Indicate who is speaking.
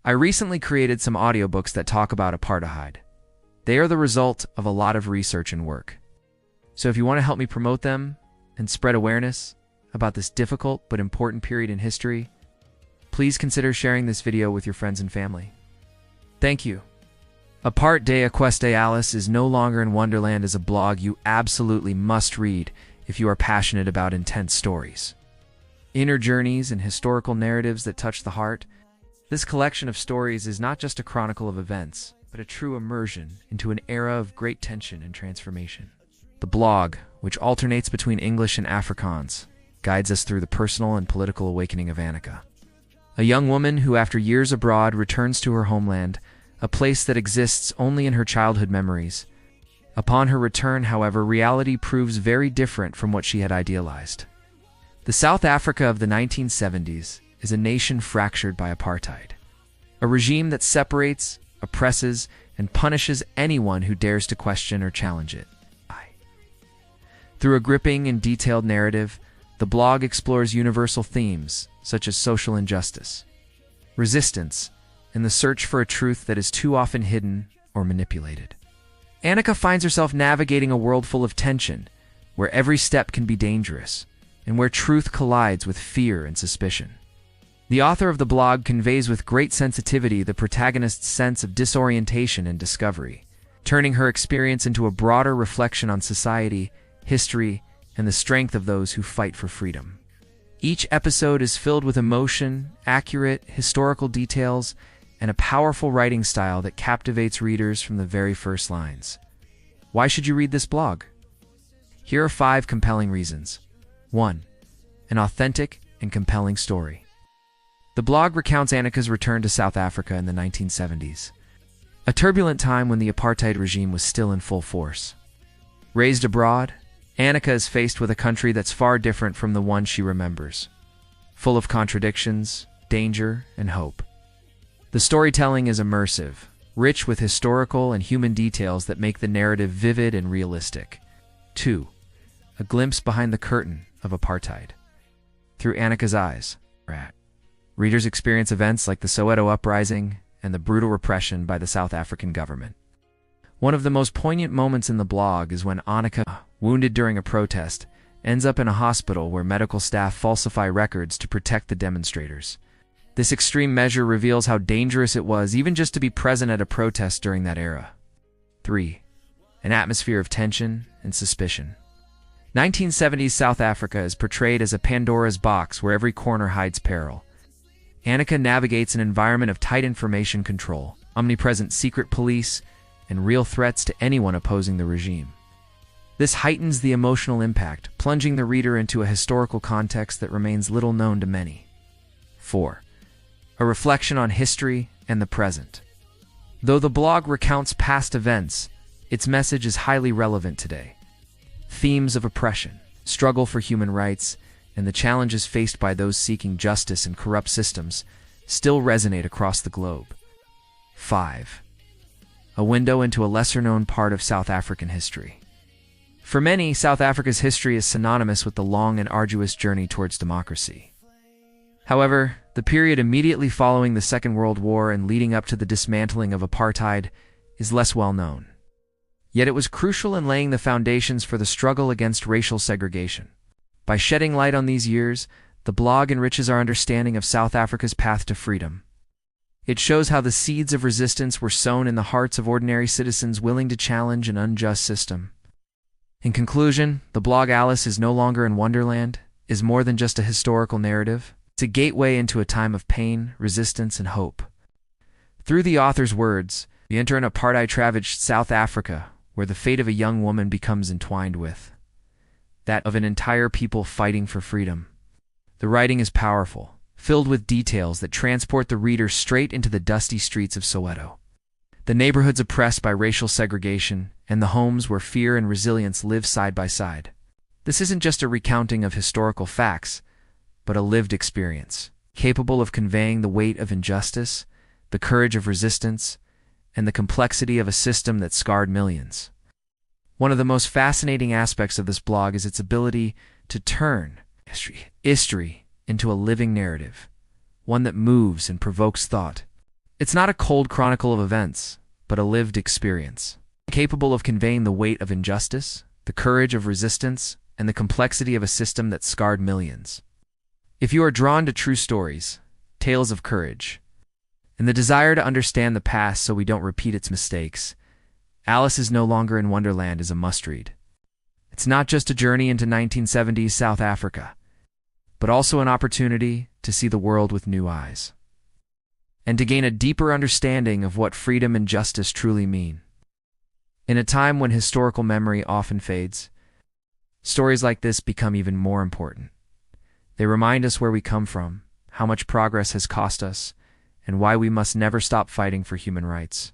Speaker 1: I recently created some audiobooks that talk about apartheid. They are the result of a lot of research and work. So if you want to help me promote them and spread awareness about this difficult but important period in history, please consider sharing this video with your friends and family. Thank you. Apartheid Audiobook is no longer in Wonderland is a blog you absolutely must read if you are passionate about intense stories. Inner journeys and historical narratives that touch the heart. This collection of stories is not just a chronicle of events, but a true immersion into an era of great tension and transformation. The blog, which alternates between English and Afrikaans, guides us through the personal and political awakening of Annika, a young woman who, after years abroad, returns to her homeland, a place that exists only in her childhood memories. Upon her return, however, reality proves very different from what she had idealized. The South Africa of the 1970s is a nation fractured by apartheid, a regime that separates, oppresses, and punishes anyone who dares to question or challenge it. Through a gripping and detailed narrative, the blog explores universal themes such as social injustice, resistance, and the search for a truth that is too often hidden or manipulated. Annika finds herself navigating a world full of tension, where every step can be dangerous, and where truth collides with fear and suspicion. The author of the blog conveys with great sensitivity the protagonist's sense of disorientation and discovery, turning her experience into a broader reflection on society, history, and the strength of those who fight for freedom. Each episode is filled with emotion, accurate historical details, and a powerful writing style that captivates readers from the very first lines. Why should you read this blog? Here are 5 compelling reasons. 1. An authentic and compelling story. The blog recounts Annika's return to South Africa in the 1970s, a turbulent time when the apartheid regime was still in full force. Raised abroad, Annika is faced with a country that's far different from the one she remembers, full of contradictions, danger, and hope. The storytelling is immersive, rich with historical and human details that make the narrative vivid and realistic. 2. A glimpse behind the curtain of apartheid. Through Annika's eyes, readers experience events like the Soweto uprising and the brutal repression by the South African government. One of the most poignant moments in the blog is when Annika, wounded during a protest, ends up in a hospital where medical staff falsify records to protect the demonstrators. This extreme measure reveals how dangerous it was even just to be present at a protest during that era. 3. An atmosphere of tension and suspicion. 1970s South Africa is portrayed as a Pandora's box where every corner hides peril. Annika navigates an environment of tight information control, omnipresent secret police, and real threats to anyone opposing the regime. This heightens the emotional impact, plunging the reader into a historical context that remains little known to many. 4. A reflection on history and the present. Though the blog recounts past events, its message is highly relevant today. Themes of oppression, struggle for human rights, and the challenges faced by those seeking justice in corrupt systems still resonate across the globe. 5. A window into a lesser-known part of South African history. For many, South Africa's history is synonymous with the long and arduous journey towards democracy. However, the period immediately following the Second World War and leading up to the dismantling of apartheid is less well known. Yet it was crucial in laying the foundations for the struggle against racial segregation. By shedding light on these years, the blog enriches our understanding of South Africa's path to freedom. It shows how the seeds of resistance were sown in the hearts of ordinary citizens willing to challenge an unjust system. In conclusion, the blog Alice is no longer in Wonderland is more than just a historical narrative. It's a gateway into a time of pain, resistance, and hope. Through the author's words, we enter an apartheid-ravaged South Africa, where the fate of a young woman becomes entwined with that of an entire people fighting for freedom. The writing is powerful, filled with details that transport the reader straight into the dusty streets of Soweto, the neighborhoods oppressed by racial segregation, and the homes where fear and resilience live side by side. This isn't just a recounting of historical facts, but a lived experience, capable of conveying the weight of injustice, the courage of resistance, and the complexity of a system that scarred millions. One of the most fascinating aspects of this blog is its ability to turn history into a living narrative, one that moves and provokes thought. It's not a cold chronicle of events, but a lived experience, capable of conveying the weight of injustice, the courage of resistance, and the complexity of a system that scarred millions. If you are drawn to true stories, tales of courage, and the desire to understand the past so we don't repeat its mistakes, Alice is No Longer in Wonderland is a must-read. It's not just a journey into 1970s South Africa, but also an opportunity to see the world with new eyes, and to gain a deeper understanding of what freedom and justice truly mean. In a time when historical memory often fades, stories like this become even more important. They remind us where we come from, how much progress has cost us, and why we must never stop fighting for human rights.